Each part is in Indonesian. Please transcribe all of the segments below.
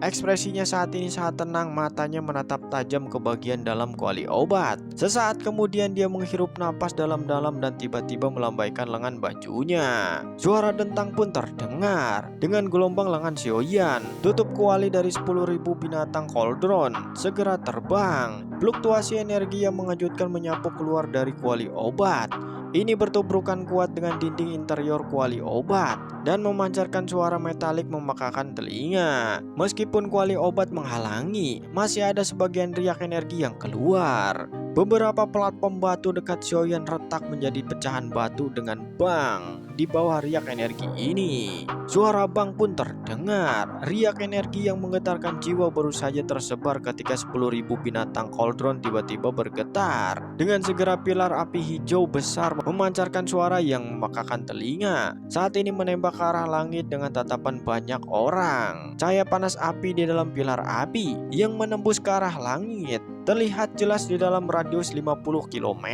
Ekspresinya saat ini sangat tenang, matanya menatap tajam ke bagian dalam kuali obat. Sesaat kemudian dia menghirup napas dalam-dalam dan tiba-tiba melambaikan lengan bajunya. Suara dentang pun terdengar. Dengan gelombang lengan Xiaoyan, tutup kuali dari 10.000 binatang Cauldron segera terbang. Fluktuasi energi yang mengejutkan menyapu keluar dari kuali obat. Ini bertubrukan kuat dengan dinding interior kuali obat dan memancarkan suara metalik memekakan telinga. Meskipun kuali obat menghalangi, masih ada sebagian riak energi yang keluar. Beberapa platform batu dekat Xiaoyan retak menjadi pecahan batu dengan bang di bawah riak energi ini. Suara bang pun terdengar. Riak energi yang menggetarkan jiwa baru saja tersebar ketika 10.000 binatang Cauldron tiba-tiba bergetar. Dengan segera pilar api hijau besar memancarkan suara yang memekakan telinga. Saat ini menembak ke arah langit dengan tatapan banyak orang. Cahaya panas api di dalam pilar api yang menembus ke arah langit terlihat jelas di dalam radius 50 km.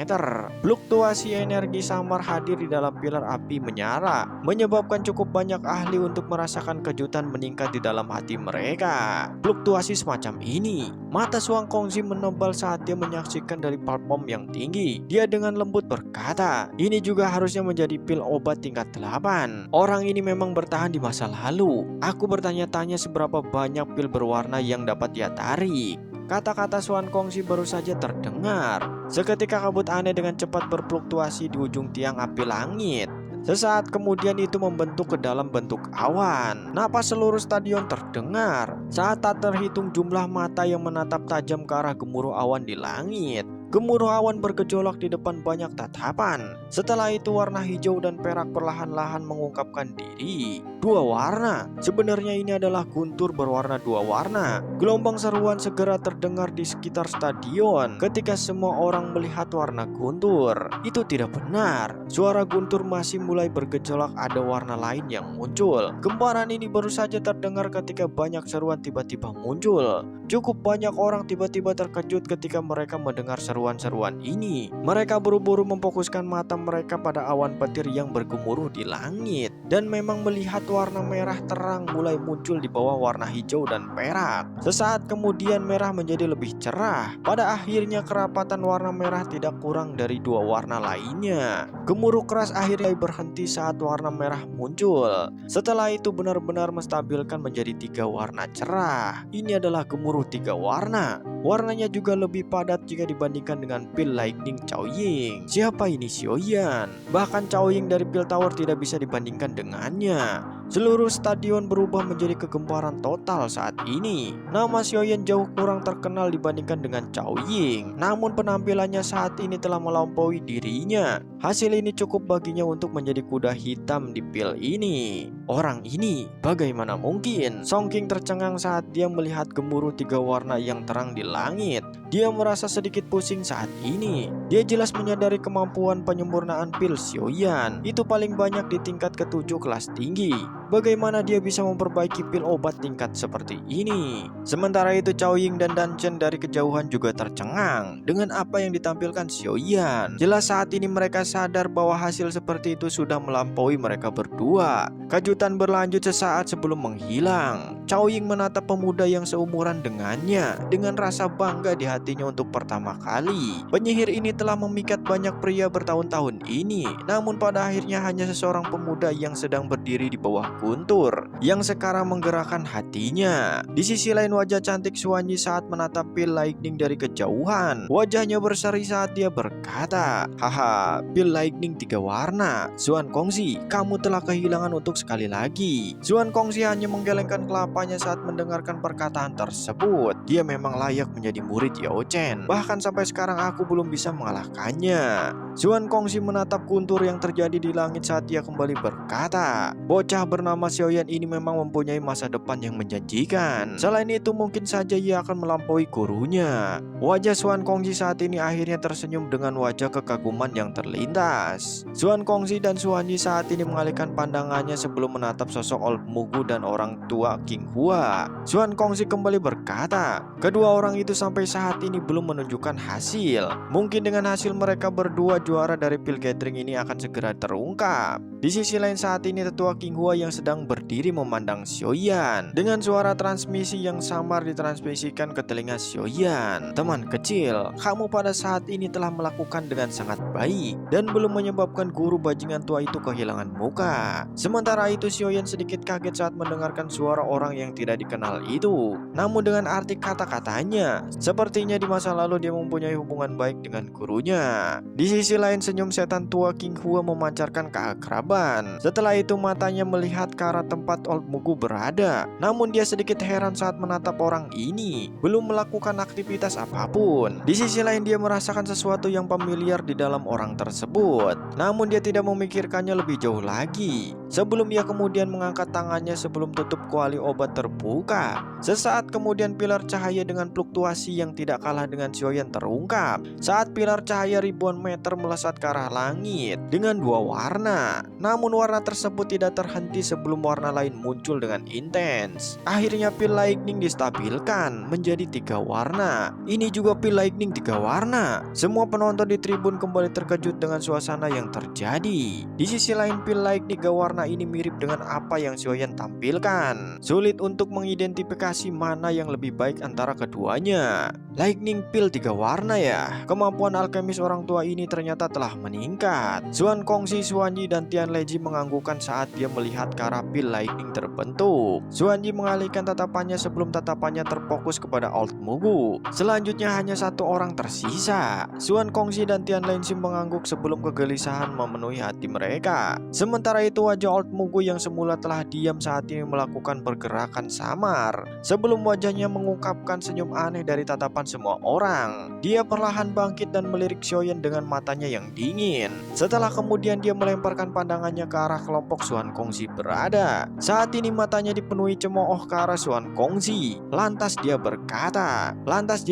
Fluktuasi energi samar hadir di dalam pilar api menyala, menyebabkan cukup banyak ahli untuk merasakan kejutan meningkat di dalam hati mereka. Fluktuasi semacam ini, mata Suan Kongzi menebal saat dia menyaksikan dari platform yang tinggi. Dia dengan lembut berkata, ini juga harusnya menjadi pil obat tingkat 8. Orang ini memang bertahan di masa lalu. Aku bertanya-tanya seberapa banyak pil berwarna yang dapat dia tarik. Kata-kata Suan Kongzi baru saja terdengar. Seketika kabut aneh dengan cepat berfluktuasi di ujung tiang api langit. Sesaat kemudian itu membentuk ke dalam bentuk awan. Napas seluruh stadion terdengar saat tak terhitung jumlah mata yang menatap tajam ke arah gemuruh awan di langit. Gemuruh awan bergejolak di depan banyak tatapan. Setelah itu warna hijau dan perak perlahan-lahan mengungkapkan diri. Dua warna. Sebenarnya ini adalah guntur berwarna dua warna. Gelombang seruan segera terdengar di sekitar stadion ketika semua orang melihat warna guntur. Itu tidak benar. Suara guntur masih mulai bergejolak, ada warna lain yang muncul. Gemparan ini baru saja terdengar ketika banyak seruan tiba-tiba muncul. Cukup banyak orang tiba-tiba terkejut ketika mereka mendengar seruan-seruan ini. Mereka buru-buru memfokuskan mata mereka pada awan petir yang bergemuruh di langit dan memang melihat warna merah terang mulai muncul di bawah warna hijau dan perak. Sesaat kemudian merah menjadi lebih cerah. Pada akhirnya kerapatan warna merah tidak kurang dari dua warna lainnya. Gemuruh keras akhirnya berhenti saat warna merah muncul. Setelah itu benar-benar menstabilkan menjadi tiga warna cerah. Ini adalah gemuruh tiga warna. Warnanya juga lebih padat jika dibandingkan dengan pil Lightning Chaoying. Siapa ini Xiaoyan? Bahkan Chaoying dari pil Tower tidak bisa dibandingkan dengannya. Seluruh stadion berubah menjadi kegemparan total saat ini. Nama Xiaoyan jauh kurang terkenal dibandingkan dengan Chaoying. Namun penampilannya saat ini telah melampaui dirinya. Hasil ini cukup baginya untuk menjadi kuda hitam di pil ini. Orang ini bagaimana mungkin? Song King tercengang saat dia melihat gemuruh tiga warna yang terang di langit. Dia merasa sedikit pusing saat ini. Dia jelas menyadari kemampuan penyempurnaan pil Xiaoyan itu paling banyak di tingkat ke-7 kelas tinggi. Bagaimana dia bisa memperbaiki pil obat tingkat seperti ini? Sementara itu Chaoying dan Dan Chen dari kejauhan juga tercengang dengan apa yang ditampilkan Xiaoyan. Jelas saat ini mereka sadar bahwa hasil seperti itu sudah melampaui mereka berdua. Kejutan berlanjut sesaat sebelum menghilang. Chaoying menatap pemuda yang seumuran dengannya dengan rasa bangga di hatinya untuk pertama kali. Penyihir ini telah memikat banyak pria bertahun-tahun ini, namun pada akhirnya hanya seseorang pemuda yang sedang berdiri di bawah guntur yang sekarang menggerakkan hatinya. Di sisi lain wajah cantik Xuanyi saat menatap pil Lightning dari kejauhan. Wajahnya berseri saat dia berkata, haha, pil Lightning tiga warna. Suan Kongzi, kamu telah kehilangan untuk sekali lagi. Suan Kongzi hanya menggelengkan kelapanya saat mendengarkan perkataan tersebut. Dia memang layak menjadi murid Yao Chen. Bahkan sampai sekarang aku belum bisa mengalahkannya. Suan Kongzi menatap guntur yang terjadi di langit saat dia kembali berkata, bocah bernama Xiaoyan ini memang mempunyai masa depan yang menjanjikan. Selain itu mungkin saja ia akan melampaui gurunya. Wajah Suan Kongzi saat ini akhirnya tersenyum dengan wajah kekaguman yang terlintas. Suan Kongzi dan Xuanyi saat ini mengalihkan pandangannya sebelum menatap sosok Old Mugu dan orang tua King Hua. Suan Kongzi kembali berkata, kedua orang itu sampai saat ini belum menunjukkan hasil. Mungkin dengan hasil mereka berdua juara dari pil gathering ini akan segera terungkap. Di sisi lain saat ini tetua King Hua yang sedang berdiri memandang Xiaoyan. Dengan suara transmisi yang samar ditransmisikan ke telinga Xiaoyan. Teman kecil, kamu pada saat ini telah melakukan dengan sangat baik dan belum menyebabkan guru bajingan tua itu kehilangan muka. Sementara itu Xiaoyan sedikit kaget saat mendengarkan suara orang yang tidak dikenal itu. Namun dengan arti kata-katanya, sepertinya di masa lalu dia mempunyai hubungan baik dengan gurunya. Di sisi lain senyum setan tua King Hua memancarkan keakraban. Setelah itu matanya melihat ke arah tempat Old Mugu berada. Namun dia sedikit heran saat menatap orang ini, belum melakukan aktivitas apapun. Di sisi lain dia merasakan sesuatu yang familiar di dalam orang tersebut. Namun dia tidak memikirkannya lebih jauh lagi. Sebelum ia kemudian mengangkat tangannya sebelum tutup kuali obat terbuka. Sesaat kemudian pilar cahaya dengan fluktuasi yang tidak kalah dengan Xiaoyan terungkap. Saat pilar cahaya ribuan meter melesat ke arah langit dengan dua warna. Namun warna tersebut tidak terhenti sebelum warna lain muncul dengan intens. Akhirnya pil lightning distabilkan menjadi 3 warna. Ini juga pil lightning 3 warna. Semua penonton di tribun kembali terkejut dengan suasana yang terjadi. Di sisi lain pil lightning 3 warna ini mirip dengan apa yang Xiaoyan tampilkan. Sulit untuk mengidentifikasi mana yang lebih baik antara keduanya. Lightning pil 3 warna ya. Kemampuan alkemis orang tua ini ternyata telah meningkat. Xuan Kongxi, Xuanyi dan Tian Leji menganggukkan saat dia melihat ke arah pil lightning terbentuk. Xuanyi mengalihkan tatapannya sebelum tatapannya terfokus kepada Old Mugu. Selanjutnya hanya satu orang tersisa. Xuan Kongxi dan Tian Leji mengangguk sebelum kegelisahan memenuhi hati mereka. Sementara itu wajah Old Mugu yang semula telah diam saat ini melakukan pergerakan samar. Sebelum wajahnya mengungkapkan senyum aneh dari tatapan semua orang. Dia perlahan bangkit dan melirik Xiaoyan dengan matanya yang dingin. Setelah kemudian dia melemparkan pandangannya ke arah kelompok Xuan Kongxi berada. Saat ini matanya dipenuhi cemooh ke arah Xuan Kongxi. Lantas dia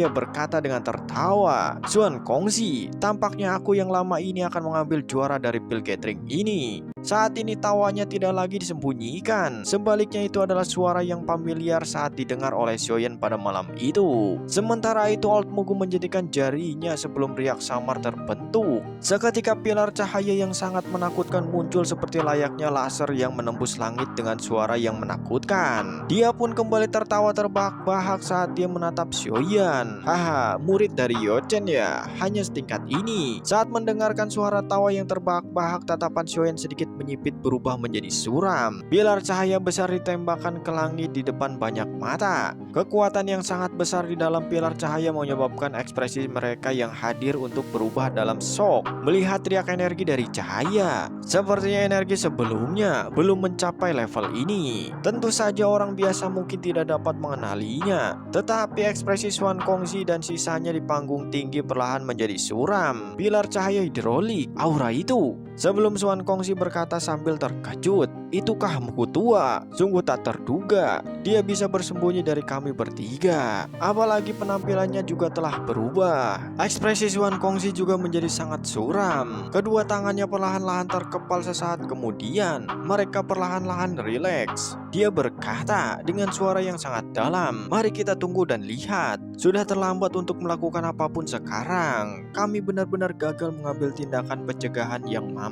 berkata dengan tertawa, "Xuan Kongxi, tampaknya aku yang lama ini akan mengambil juara dari pil gathering ini." Saat ini tawanya tidak lagi disembunyikan. Sebaliknya itu adalah suara yang familiar saat didengar oleh Xiaoyan pada malam itu. Sementara itu Old Mugu menjadikan jarinya sebelum riak samar terbentuk. Seketika pilar cahaya yang sangat menakutkan muncul seperti layaknya laser yang menembus langit dengan suara yang menakutkan. Dia pun kembali tertawa terbahak-bahak saat dia menatap Xiaoyan. "Haha, murid dari Youchen ya, hanya setingkat ini." Saat mendengarkan suara tawa yang terbahak-bahak, tatapan Xiaoyan sedikit menyipit berubah menjadi suram. Pilar cahaya besar ditembakkan ke langit di depan banyak mata. Kekuatan yang sangat besar di dalam pilar cahaya menyebabkan ekspresi mereka yang hadir untuk berubah dalam shock melihat riak energi dari cahaya. Sepertinya energi sebelumnya belum mencapai level ini. Tentu saja orang biasa mungkin tidak dapat mengenalinya. Tetapi ekspresi Xuan Kongxi dan sisanya di panggung tinggi perlahan menjadi suram. Pilar cahaya hidrolik, aura itu. Sebelum Xuan Kongxi berkata sambil terkejut, "Itukah Mugu tua? Sungguh tak terduga. Dia bisa bersembunyi dari kami bertiga. Apalagi penampilannya juga telah berubah." Ekspresi Xuan Kongxi juga menjadi sangat suram. Kedua tangannya perlahan-lahan terkepal sesaat kemudian. Mereka perlahan-lahan rileks. Dia berkata dengan suara yang sangat dalam, "Mari kita tunggu dan lihat. Sudah terlambat untuk melakukan apapun sekarang. Kami benar-benar gagal mengambil tindakan pencegahan yang mampu."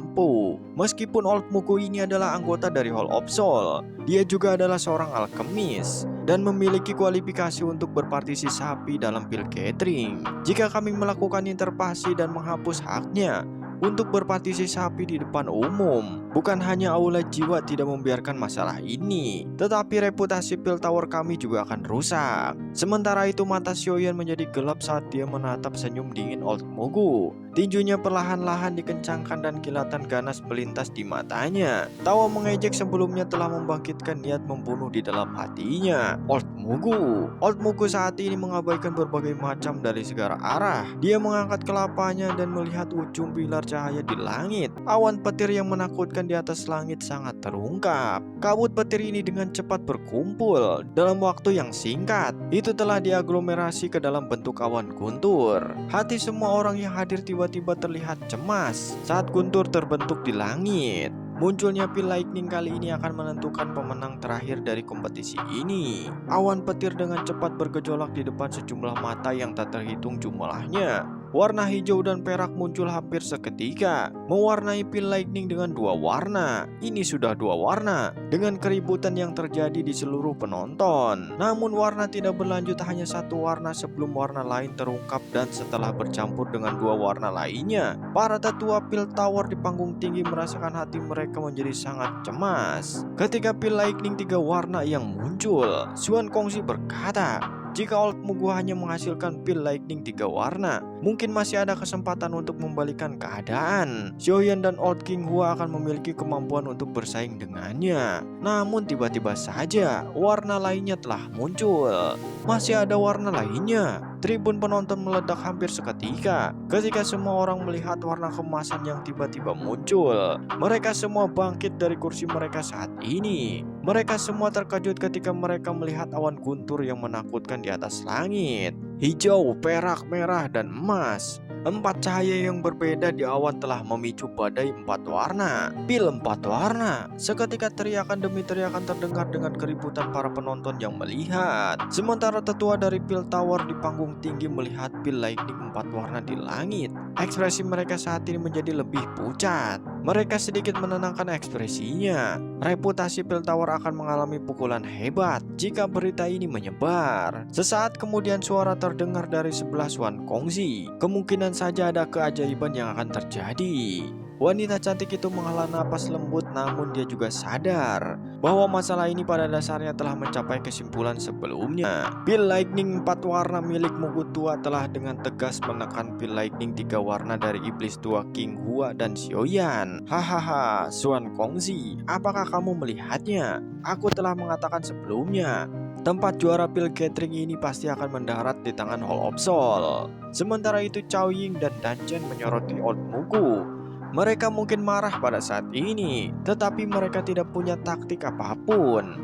Meskipun Old Mugu ini adalah anggota dari Hall of Soul, dia juga adalah seorang alkemis dan memiliki kualifikasi untuk berpartisipasi dalam pil gathering. Jika kami melakukan interpasi dan menghapus haknya untuk berpartisipasi di depan umum, bukan hanya aula jiwa tidak membiarkan masalah ini, tetapi reputasi pil tower kami juga akan rusak. Sementara itu mata Xiaoyan menjadi gelap saat dia menatap senyum dingin Old Mugu. Tinjunya perlahan-lahan dikencangkan dan kilatan ganas melintas di matanya. Tawa mengejek sebelumnya telah membangkitkan niat membunuh di dalam hatinya. Old Mugu saat ini mengabaikan berbagai macam dari segala arah. Dia mengangkat kelapanya dan melihat ujung pilar cahaya di langit. Awan petir yang menakutkan di atas langit sangat terungkap. Kabut petir ini dengan cepat berkumpul dalam waktu yang singkat. Itu telah diaglomerasi ke dalam bentuk awan guntur. Hati semua orang yang hadir tiba-tiba terlihat cemas saat guntur terbentuk di langit. Munculnya pil lightning kali ini akan menentukan pemenang terakhir dari kompetisi ini. Awan petir dengan cepat bergejolak di depan sejumlah mata yang tak terhitung jumlahnya. Warna hijau dan perak muncul hampir seketika, mewarnai Pil Lightning dengan dua warna. Ini sudah dua warna, dengan keributan yang terjadi di seluruh penonton. Namun warna tidak berlanjut hanya satu warna sebelum warna lain terungkap, dan setelah bercampur dengan dua warna lainnya, para tetua Pil Tower di panggung tinggi merasakan hati mereka menjadi sangat cemas. Ketika Pil Lightning tiga warna yang muncul, Xuan Kongzi berkata, jika Old Mugu hanya menghasilkan Pil Lightning tiga warna, mungkin masih ada kesempatan untuk membalikan keadaan. Xiaoyan dan Old King Hua akan memiliki kemampuan untuk bersaing dengannya. Namun tiba-tiba saja warna lainnya telah muncul. Masih ada warna lainnya. Tribun penonton meledak hampir seketika ketika semua orang melihat warna kemasan yang tiba-tiba muncul. Mereka semua bangkit dari kursi mereka saat ini. Mereka semua terkejut ketika mereka melihat awan guntur yang menakutkan di atas langit. Hijau, perak, merah, dan emas. Empat cahaya yang berbeda di awan telah memicu badai empat warna. Pil empat warna. Seketika teriakan demi teriakan terdengar dengan keributan para penonton yang melihat. Sementara tetua dari Pil Tower di panggung tinggi melihat Pil Lightning empat warna di langit. Ekspresi mereka saat ini menjadi lebih pucat. Mereka sedikit menenangkan ekspresinya. Reputasi Pil Tower akan mengalami pukulan hebat jika berita ini menyebar. Sesaat kemudian suara terdengar dari sebelah Xuan Kongzi. Kemungkinan saja ada keajaiban yang akan terjadi. Wanita cantik itu menghela napas lembut, namun dia juga sadar bahwa masalah ini pada dasarnya telah mencapai kesimpulan sebelumnya. Pil Lightning 4 warna milik Mugu Tua telah dengan tegas menekan Pil Lightning 3 warna dari iblis tua King Hua dan Xiaoyan. Hahaha, Xuan Kongzi, apakah kamu melihatnya? Aku telah mengatakan sebelumnya, tempat juara pil gathering ini pasti akan mendarat di tangan Hall of Soul. Sementara itu Cao Ying dan Dan Chen menyoroti Old Mugu. Mereka mungkin marah pada saat ini, tetapi mereka tidak punya taktik apapun.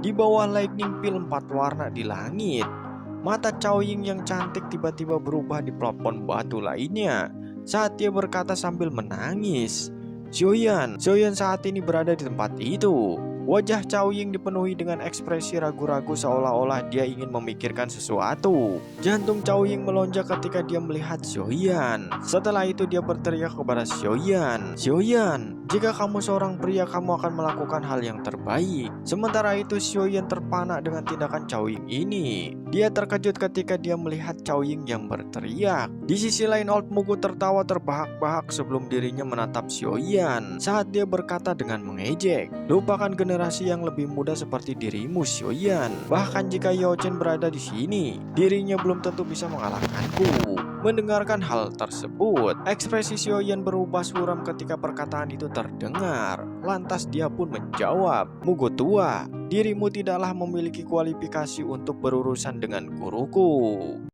Di bawah Lightning Pil 4 warna di langit, mata Cao Ying yang cantik tiba-tiba berubah di plafon batu lainnya saat dia berkata sambil menangis. Xiaoyan saat ini berada di tempat itu. Wajah Cao Ying dipenuhi dengan ekspresi ragu-ragu seolah-olah dia ingin memikirkan sesuatu. Jantung Cao Ying melonjak ketika dia melihat Xiaoyan. Setelah itu dia berteriak kepada Xiaoyan, "Xiaoyan, jika kamu seorang pria, kamu akan melakukan hal yang terbaik." Sementara itu Xiaoyan terpana dengan tindakan Cao Ying ini. Dia terkejut ketika dia melihat Cao Ying yang berteriak. Di sisi lain Old Mugu tertawa terbahak-bahak sebelum dirinya menatap Xiaoyan saat dia berkata dengan mengejek, "Lupakan generasi yang lebih muda seperti dirimu, Xiaoyan. Bahkan jika Yao Chen berada di sini, dirinya belum tentu bisa mengalahkanku." Mendengarkan hal tersebut, ekspresi Xiaoyan berubah suram ketika perkataan itu terdengar. Lantas dia pun menjawab, "Mugu Tua, dirimu tidaklah memiliki kualifikasi untuk berurusan dengan guruku."